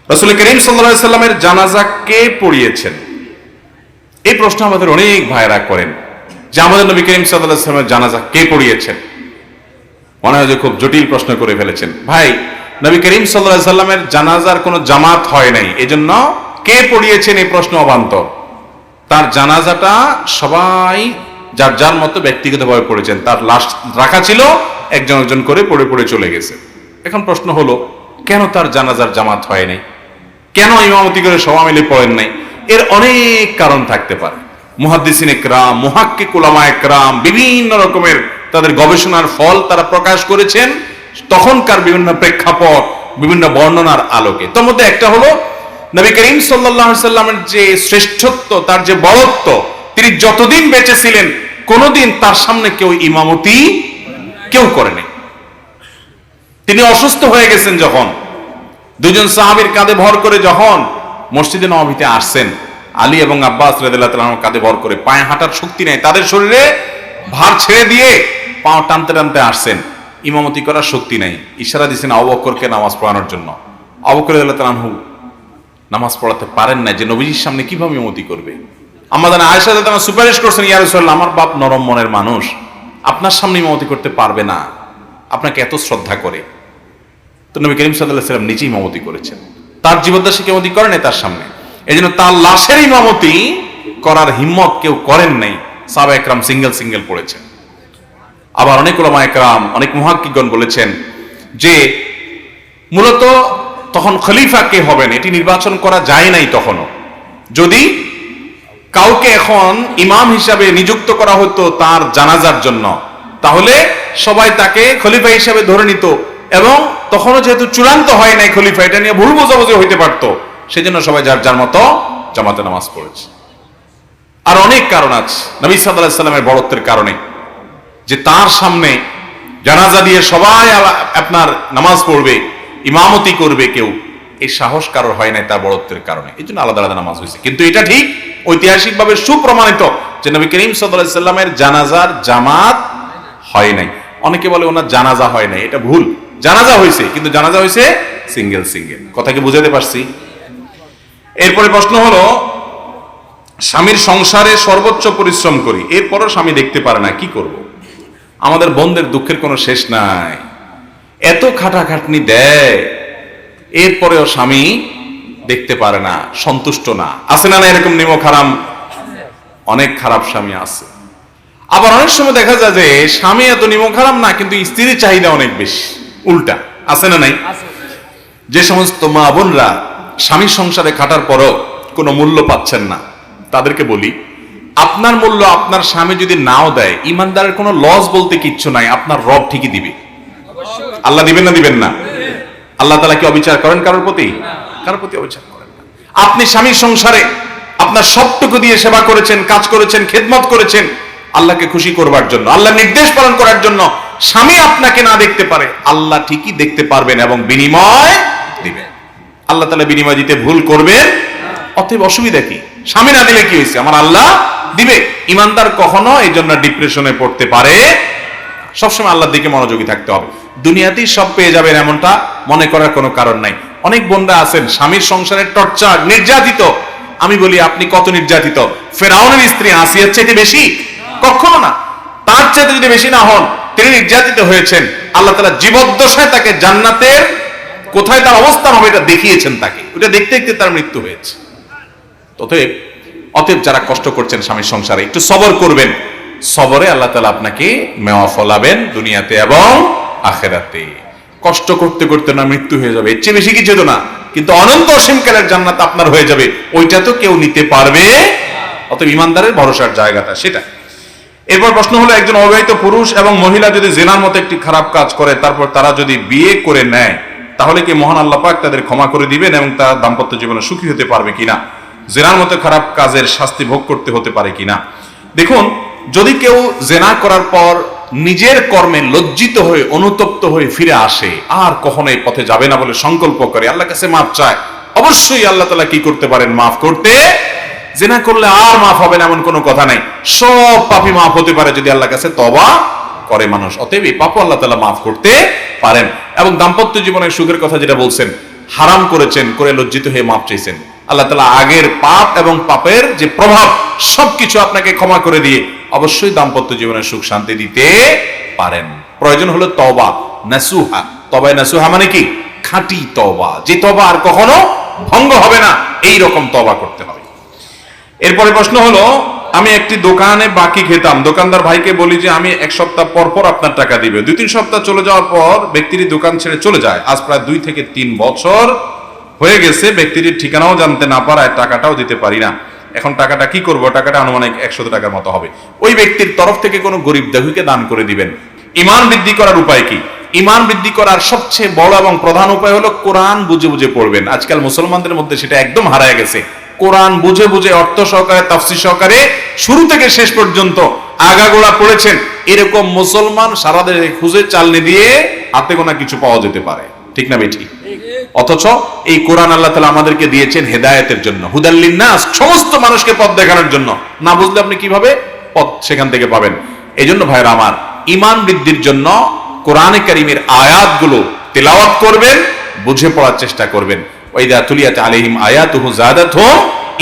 রাসূল করিম সাল্লাল্লাহু আলাইহি সাল্লামের জানাজা কে পড়িয়েছেন? এই প্রশ্ন আমাদের অনেক ভাইরা করেন যে আমাদের নবী করিম সাল্লাল্লাহু আলাইহি সাল্লামের জানাজা কে পড়িয়েছেন। মনে হয় যে খুব জটিল প্রশ্ন করে ফেলেছেন। ভাই, নবী করিম সাল্লাল্লাহু আলাইহি সাল্লামের জানাজার কোনো জামাত হয় নাই, এজন্য কে পড়িয়েছেন এই প্রশ্ন অবান্তর। তার জানাজাটা সবাই যার যার মতো ব্যক্তিগতভাবে পড়েছেন। তার লাশ রাখা ছিল, একজন একজন করে পড়ে পড়ে চলে গেছে। এখন প্রশ্ন হলো, কেন তার জানাজার জামাত হয় নাই? কেন ইমামতি করে সবাই মিলে পড়েন নাই? এর অনেক কারণ থাকতে পারে। মুহাদ্দিসিন ইকরাম, মুহাক্কিক উলামা ইকরাম বিভিন্ন রকমের তাদের গবেষণার ফল তারা প্রকাশ করেছেন তখনকার বিভিন্ন প্রেক্ষাপট, বিভিন্ন বর্ণনার আলোকে। তার মধ্যে একটা হলো নবী করিম সাল্লাল্লাহু আলাইহি সাল্লামের যে শ্রেষ্ঠত্ব, তার যে বড়ত্ব, তিনি যতদিন বেঁচে ছিলেন কোনোদিন তার সামনে কেউ ইমামতি কেউ করেনি। তিনি অসুস্থ হয়ে গেছেন যখন, দুজন সাহাবীর কাঁধে ভর করে যখন মসজিদে নববীতে আসছেন, আলী এবং আব্বাস রাদিয়াল্লাহু তাআলা আনহুর কাঁধে ভর করে, পায়ে হাঁটার শক্তি নেই, তাদের শরীরে ভার ছেড়ে দিয়ে পা টানতে টানতে আসছেন, ইমামতি করার শক্তি নেই। ইশারা দিয়েছেন আবু বকরকে নামাজ পড়ানোর জন্য। আবু বকর রাদিয়াল্লাহু তাআলা আনহু নামাজ পড়াতে পারেন না, যে নবীজির সামনে কিভাবে ইমামতি করবে। আমাদের আয়েশা রাদিয়াল্লাহু তাআলা সুপারিশ করছেন, ইয়া রাসূলুল্লাহ, আমার বাপ নরম মনের মানুষ, আপনার সামনে ইমামতি করতে পারবে না, আপনাকে এত শ্রদ্ধা করে। তো নবী করিম সাল্লাল্লাহু আলাইহি ওয়াসাল্লাম নিজেই ইমামতি করেছেন। তার জীবদ্দশায় কেউ ইমামতি করেন নাই তার সামনে, এজন্য তার লাশের ইমামতি করার হিম্মত কেউ করেন নাই। সাহাবা একরাম সিঙ্গেল সিঙ্গেল পড়েছেন। আবার অনেক উলামা একরাম, অনেক মুহাক্কিকগণ বলেছেন যে মূলত তখন খলিফা কে হবেন এটি নির্বাচন করা যায় নাই তখনও। যদি কাউকে এখন ইমাম হিসাবে নিযুক্ত করা হতো তার জানাজার জন্য, তাহলে সবাই তাকে খলিফা হিসাবে ধরে নিত, এবং তখনও যেহেতু চূড়ান্ত হয় নাই খলিফা, এটা নিয়ে ভুল বোঝাবুঝি হইতে পারত, সেজন্য সবাই যার যার মতো জামাতে নামাজ পড়েছে। আর অনেক কারণ আছে নবী সাল্লাল্লাহু আলাইহি সাল্লামের বড়ত্বের কারণে, যে তার সামনে জানাজা দিয়ে সবাই আপনার নামাজ পড়বে, ইমামতি করবে কেউ, এই সাহস কারোর হয় নাই তার বড়ত্বের কারণে, এই জন্য আলাদা আলাদা নামাজ হয়েছে। কিন্তু এটা ঠিক ঐতিহাসিকভাবে সুপ্রমাণিত যে নবী করিম সাল্লাল্লাহু আলাইহি সাল্লামের জানাজার জামাত হয় নাই। অনেকে বলে ওনার জানাজা হয় নাই, এটা ভুল। জানাজা হয়েছে, কিন্তু জানাজা হয়েছে সিঙ্গেল সিঙ্গেল। কথা কি বুঝাতে পারছি? এরপরে প্রশ্ন হলো, স্বামীর সংসারে সর্বোচ্চ পরিশ্রম করি, এরপরও স্বামী দেখতে পারে না, কি করব? আমাদের বোনদের দুঃখের কোনো শেষ নাই। এত খাটাখাটনি দেয়, এরপরেও স্বামী দেখতে পারে না, সন্তুষ্ট না। আছে না না এরকম নিমক হারাম? অনেক খারাপ স্বামী আছে। আবার অনেক সময় দেখা যায় যে স্বামী এত নিমক হারাম না, কিন্তু স্ত্রীর চাহিদা অনেক বেশি, উল্টা। আছে না নাই? যে সমস্ত মা বোনরা স্বামীর সংসারে খাটার পরও কোনো মূল্য পাচ্ছেন না, তাদেরকে বলি, আপনার মূল্য আপনার স্বামী যদি নাও দেয়, ইমানদারের কোনো লস বলতে কিচ্ছু নাই, আপনার রব ঠিকই দিবে। আল্লাহ দিবেন না দিবেন না? আল্লাহ তাআলা কি অবিচার করেন কারোর প্রতি? কারোর প্রতি অবিচার করেন না। আপনি স্বামীর সংসারে আপনার সবটুকু দিয়ে সেবা করেছেন, কাজ করেছেন, খেদমত করেছেন আল্লাহকে খুশি করবার জন্য, আল্লাহর নির্দেশ পালন করার জন্য। স্বামী আপনাকে না দেখতে পারে, আল্লাহ ঠিকই দেখতে পারবেন এবং বিনিময় দিবেন। আল্লাহ তাআলা বিনিময় দিতে ভুল করবেন, অতএব অসুবিধা কি? স্বামী না দিলে কি হয়েছে, আমার আল্লাহ দিবে। ইমানদার কখনো এই জন্য ডিপ্রেশনে পড়তে পারে। সবসময় আল্লাহর দিকে মনোযোগী থাকতে হবে। দুনিয়াতেই সব পেয়ে যাবেন এমনটা মনে করার কোনো কারণ নাই। অনেক বোনরা আছেন স্বামীর সংসারের টর্চার, নির্যাতিত। আমি বলি, আপনি কত নির্যাতিত? ফেরাউনের স্ত্রী আসিয়ার চাইতে বেশি? কখনো না। তার চাইতে যদি বেশি না হন, তিনি নির্যাতিত হয়েছেন। আল্লাহ তাআলা জীবদ্দশায় তাকে জান্নাতের কোথায় তার অবস্থান হবে এটা দেখিয়েছেন তাকে, ওটা দেখতে দেখতে তার মৃত্যু হয়েছে। অতএব যারা কষ্ট করছেন স্বামীর সংসারে, একটু সবর করবেন। সবরে আল্লাহ তাআলা আপনাকে মেওয়া ফলাবেন দুনিয়াতে এবং আখিরাতে। কষ্ট করতে করতে না মৃত্যু হয়ে যাবে, এর চেয়ে বেশি কিছু তো না, কিন্তু অনন্ত অসীমকালের জান্নাত আপনার হয়ে যাবে, ওইটা তো কেউ নিতে পারবে। অতএব ইমানদারের ভরসার জায়গাটা সেটা। এরপর প্রশ্ন হলো, একজন অবিবাহিত পুরুষ এবং মহিলা যদি জিনার মতো একটি খারাপ কাজ করে, তারপর তারা যদি বিয়ে করে নেয়, তাহলে কি মহান আল্লাহ পাক তাদের ক্ষমা করে দিবেন এবং তারা দাম্পত্য জীবনে সুখী হতে পারবে কিনা? জিনার মতো খারাপ কাজের শাস্তি ভোগ করতে হতে পারে কিনা? দেখুন, যদি কেউ জিনা করার পর নিজের কর্মে লজ্জিত হয়ে অনুতপ্ত হয়ে ফিরে আসে, আর কখনো এই পথে যাবে না বলে সংকল্প করে, আল্লাহর কাছে মাফ চায়, অবশ্যই আল্লাহ তাআলা কি করতে পারেন? মাফ করতে। জিনা করলে আর মাফ হবে না এমন কোনো কথা নাই। সব পাপই মাফ হতে পারে যদি আল্লাহর কাছে তওবা করে মানুষ। অতএব এই পাপও আল্লাহ তাআলা মাফ করতে পারেন। এবং দাম্পত্য জীবনের সুখের কথা যেটা বলছেন, হারাম করেছেন, করে লজ্জিত হয়ে মাপ চাইছেন, আল্লাহ তাআলা আগের পাপ এবং পাপের যে প্রভাব সবকিছু আপনাকে ক্ষমা করে দিয়ে অবশ্যই দাম্পত্য জীবনের সুখ শান্তি দিতে পারেন। প্রয়োজন হলো তওবা নাসুহা। তওবা নাসুহা মানে কি? খাঁটি তওবা, যে তওবা আর কখনো ভঙ্গ হবে না, এই রকম তওবা করতে হবে। এরপরে প্রশ্ন হলো, আমি একটি দোকানে বাকি খেতাম, দোকানদার ভাইকে বলি যে আমি এক সপ্তাহ পর পর আপনার টাকা দিবে। 2-3 সপ্তাহ চলে যাওয়ার পর ব্যক্তিটি দোকান ছেড়ে চলে যায়। আজ প্রায় 2 থেকে 3 বছর হয়ে গেছে, ব্যক্তিটির ঠিকানাও জানতে না পারায় টাকাটাও দিতে পারি না। এখন টাকাটা কি করব? টাকাটা আনুমানিক 100 টাকার মতো হবে। ওই ব্যক্তির তরফ থেকে কোনো গরিব দেহুকে দান করে দিবেন। ঈমান বৃদ্ধি করার উপায় কি? ঈমান বৃদ্ধি করার সবচেয়ে বড় এবং প্রধান উপায় হলো কোরআন বুঝে বুঝে পড়বেন। আজকাল মুসলমানদের মধ্যে সেটা একদম হারায় গেছে। কোরআন বুঝে বুঝে অর্থ সহকারে, তাফসীর সহকারে শুরু থেকে শেষ পর্যন্ত আগাগোড়া পড়েছেন, এরকম মুসলমান সারা দেশে খুঁজে চালনি দিয়ে হাতে গোনা কিছু পাওয়া যেতে পারে, ঠিক না বেঠিক? অথচ এই কোরআন আল্লাহ তাআলা আমাদেরকে দিয়েছেন হেদায়েতের জন্য, হুদাল লিন্নাস, সমস্ত মানুষকে পথ দেখানোর জন্য। না বুঝলে আপনি কিভাবে পথ সেখান থেকে পাবেন? এই জন্য ভাইরা আমার, ঈমান বৃদ্ধির জন্য কোরআনে কারীমের আয়াতগুলো তেলাওয়াত করবেন, বুঝে পড়ার চেষ্টা করবেন। ওয়াইদা তুলিয়াত আলাইহিম আয়াতুহু যাদাতহুম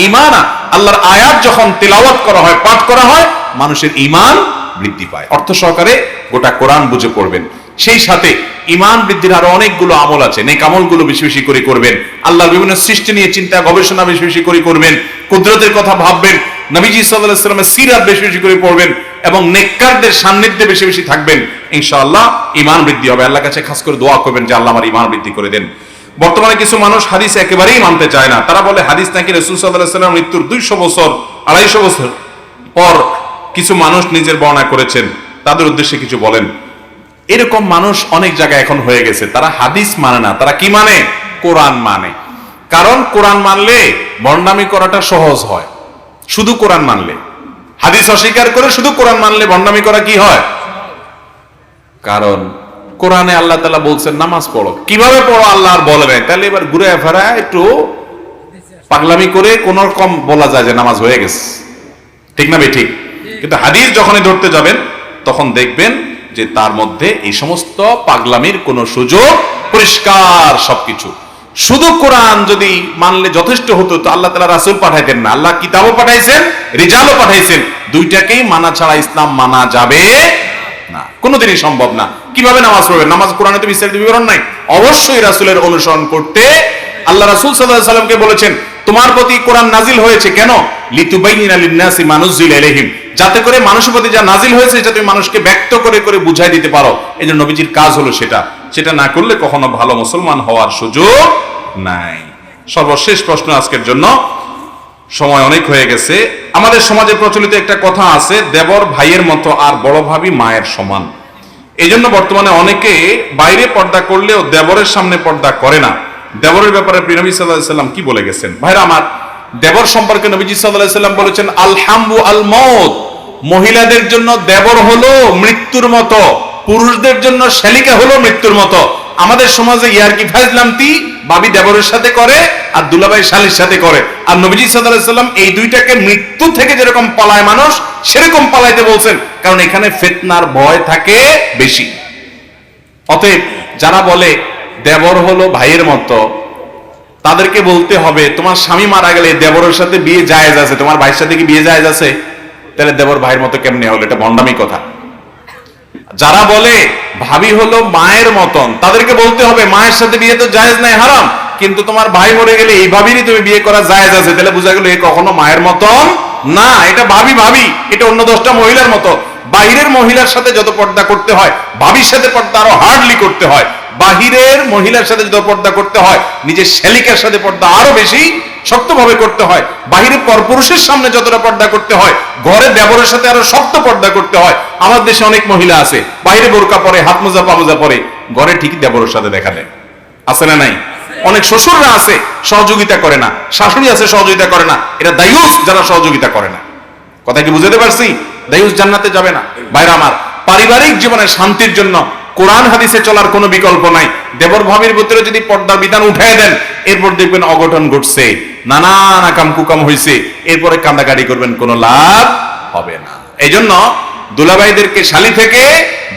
ঈমানা। আল্লাহর আয়াত যখন তেলাওয়াত করা হয়, পাঠ করা হয়, মানুষের ঈমান বৃদ্ধি পায়। অর্থ সহকারে গোটা কোরআন বুঝে পড়বেন। সেই সাথে ঈমান বৃদ্ধির আরো অনেকগুলো আমল আছে, নেক আমলগুলো বেশি বেশি করে করবেন। আল্লাহর বিভিন্ন সৃষ্টি নিয়ে চিন্তা গবেষণা বেশি বেশি করে করবেন। কুদরতের কথা ভাববেন। নবীজি সাল্লাল্লাহু আলাইহি ওয়াসাল্লামের সিরাত বেশি বেশি করে পড়বেন এবং নেককারদের সান্নিধ্যে বেশি বেশি থাকবেন। ইনশাআল্লাহ ঈমান বৃদ্ধি হবে। আল্লাহর কাছে খাস করে দোয়া করবেন যে আল্লাহ আমার ঈমান বৃদ্ধি করে দেন। বর্তমানে কিছু মানুষ হাদিস একেবারেই মানতে চায় না। তারা বলে হাদিস নাকি রাসূল সাল্লাল্লাহু আলাইহি ওয়াসাল্লাম মৃত্যুর 200 বছর 250 বছর পর কিছু মানুষ নিজের বর্ণনা করেছেন, তাদের উদ্দেশ্যে কিছু বলেন। এরকম মানুষ অনেক জায়গায় এখন হয়ে গেছে। তারা হাদিস মানে না, তারা কি মানে? কোরআন মানে। কারণ কোরআন মানলে ভণ্ডামি করাটা সহজ হয়, শুধু কোরআন মানলে। হাদিস অস্বীকার করে শুধু কোরআন মানলে ভণ্ডামি করা কি হয়? কারণ কোরআনে আল্লাহ তাআলা বলছেন নামাজ পড়ো। কিভাবে পড়ো আল্লাহ আর বলে নাই, তাহলে এবার ঘুরে ফেরা একটু পাগলামি করে কোন রকম বলা যায় যে নামাজ হয়ে গেছে, ঠিক না ঠিক? কিন্তু হাদিস যখনই ধরতে যাবেন তখন দেখবেন যে তার মধ্যে এই সমস্ত পাগলামির কোনো সুযোগ, পরিষ্কার সবকিছু। শুধু কোরআন যদি মানলে যথেষ্ট হতো তো আল্লাহ তাআলা রাসূল পাঠাইতেন না। আল্লাহ কিতাবও পাঠাইছেন, রিজালও পাঠাইছেন। দুইটাকেই মানা ছাড়া ইসলাম মানা যাবে না, কোনোদিনই সম্ভব না। কিভাবে নামাজ পড়বেন? নামাজ কোরআনে তো বিস্তারিত বিবরণ নাই। অবশ্যই রাসূলের অনুসরণ করতে আল্লাহ রাসূল সাল্লাল্লাহু আলাইহি ওয়াসাল্লামকে বলেছেন তোমার প্রতি কোরআন নাজিল হয়েছে কেন? লিতুবাইয়িনা লিন-নাসি মা নুজিলা ইলাইহিম, যাতে করে মানুষের প্রতি যা নাজিল হয়েছে সেটা তুমি মানুষকে ব্যক্ত করে করে বুঝাই দিতে পারো। এই জন্য নবীজির কাজ হলো সেটা। সেটা না করলে কখনো ভালো মুসলমান হওয়ার সুযোগ নাই। সর্বশেষ প্রশ্ন আজকের জন্য, সময় অনেক হয়ে গেছে। আমাদের সমাজে প্রচলিত একটা কথা আছে, দেবর ভাইয়ের মতো আর বড় ভাবি মায়ের সমান। এই জন্য বর্তমানে অনেকে বাইরে পর্দা করলেও দেবরের সামনে পর্দা করে না। দেবরের ব্যাপারে প্রিয় নবী সাল্লাল্লাহু আলাইহি ওয়াসাল্লাম কি বলে গেছেন? ভাইরা আমার, দেবর সম্পর্কে নবীজি সাল্লাল্লাহু আলাইহি ওয়াসাল্লাম বলেছেন আল হামু আল মউত, মহিলাদের জন্য দেবর হলো মৃত্যুর মতো, পুরুষদের জন্য শালিকা হলো মৃত্যুর মতো। আমাদের সমাজে ইয়ারকি ফাজলামতি ভাবি দেবরের সাথে করে আর দুলাভাই শালীর সাথে করে। আর নবীজি সাল্লাল্লাহু আলাইহি ওয়াসাল্লাম এই দুইটাকে মৃত্যু থেকে যেরকম পালায় মানুষ, সেরকম পালাইতে বলছেন, কারণ এখানে ফিতনার ভয় থাকে বেশি। অতএব যারা বলে দেবর হলো ভাইয়ের মতো, তাদেরকে বলতে হবে তোমার স্বামী মারা গেলে দেবরের সাথে বিয়ে জায়েজ আছে, তোমার ভাইয়ের সাথে কি বিয়ে জায়েজ আছে? তাহলে দেবর ভাইয়ের মতো কেমনে হলো? এটা ভণ্ডামি কথা। যারা বলে ভাবি হলো মায়ের মতন, তাদেরকে বলতে হবে মায়ের সাথে বিয়ে তো জায়েজ নাই, হারাম, কিন্তু তোমার ভাই মরে গেলে এই ভাবিরই তুমি বিয়ে করা জায়েজ আছে। তাহলে বোঝা গেল এ কখনো মায়ের মতন না, এটা ভাবি ভাবি, এটা অন্য 10টা মহিলার মতো। বাহিরের মহিলার সাথে যত পর্দা করতে হয়, ভাবির সাথে পর্দা আরো হার্ডলি করতে হয়। বাহিরের মহিলার সাথে যত পর্দা করতে হয়, নিজের শালিকার সাথে পর্দা আরো বেশি শক্তভাবে করতে হয়। বাহিরে পরপুরুষের সামনে যতটা পর্দা করতে হয়, ঘরে দেবরের সাথে আরো শক্ত পর্দা করতে হয়। আমার দেশে অনেক মহিলা আছে বাইরে বোরকা পরে, হাত মোজা পা মোজা পরে, ঘরে ঠিকই দেবরের সাথে দেখা দেয়, আছে না নাই? অনেক শ্বশুররা আছে সহযোগিতা করে না, শাশুড়ি আছে সহযোগিতা করে না। এটা দায়ুস যারা সহযোগিতা করে না। কথা কি বুঝাতে পারছি? দায়ুস জান্নাতে যাবে না। ভাইরা আমার, পারিবারিক জীবনে শান্তির জন্য কোরআন হাদিসে চলার কোনো বিকল্প নাই। দেবর ভাবির ভিতরে যদি পর্দার বিধান উঠায় দেন, এরপর দেখবেন অঘটন ঘটছে, নানান আকাম কুকাম হয়েছে, এরপরে কান্দাকাটি করবেন, কোনো লাভ হবে না। এই জন্য দুলাভাইদেরকে শালি থেকে,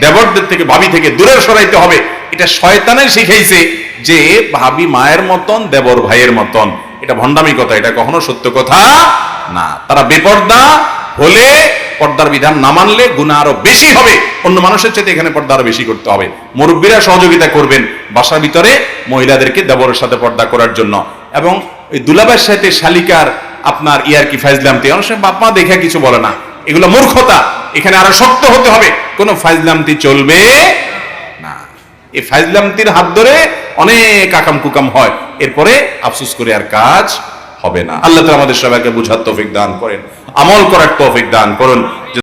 দেবরদের থেকে, ভাবি থেকে দূরে সরাইতে হবে। এটা শয়তানের শিখাইছে যে ভাবি মায়ের মতন, দেবর ভাইয়ের মতন। এটা ভণ্ডামি কথা, এটা কখনো সত্য কথা না। তারা বেপর্দা হলে, পর্দার বিধান না মানলে গুনাহ আরো বেশি হবে। অন্য মানুষের চাইতে এখানে পর্দা আরো বেশি করতে হবে। মুরব্বীরা সহযোগিতা করবেন বাসার ভিতরে মহিলাদেরকে দেবরের সাথে পর্দা করার জন্য। এবং ওই দুলাবের সাথে শালিকার আপনার ইয়ারকি ফাইজলামতি, অনেক সময় বাপ মা দেখে কিছু বলে না, এগুলো মূর্খতা। এখানে আরো শক্ত হতে হবে, কোনো ফাইজলামতি চলবে না। এই ফাইজলামতির হাত ধরে অনেক আকাম কুকাম হয়, এরপরে আফসোস করে আর কাজ হবে না। আল্লাহ তাআলা আমাদের সবাইকে বুঝার তৌফিক দান করেন, আমল করার তৌফিক দান করুন।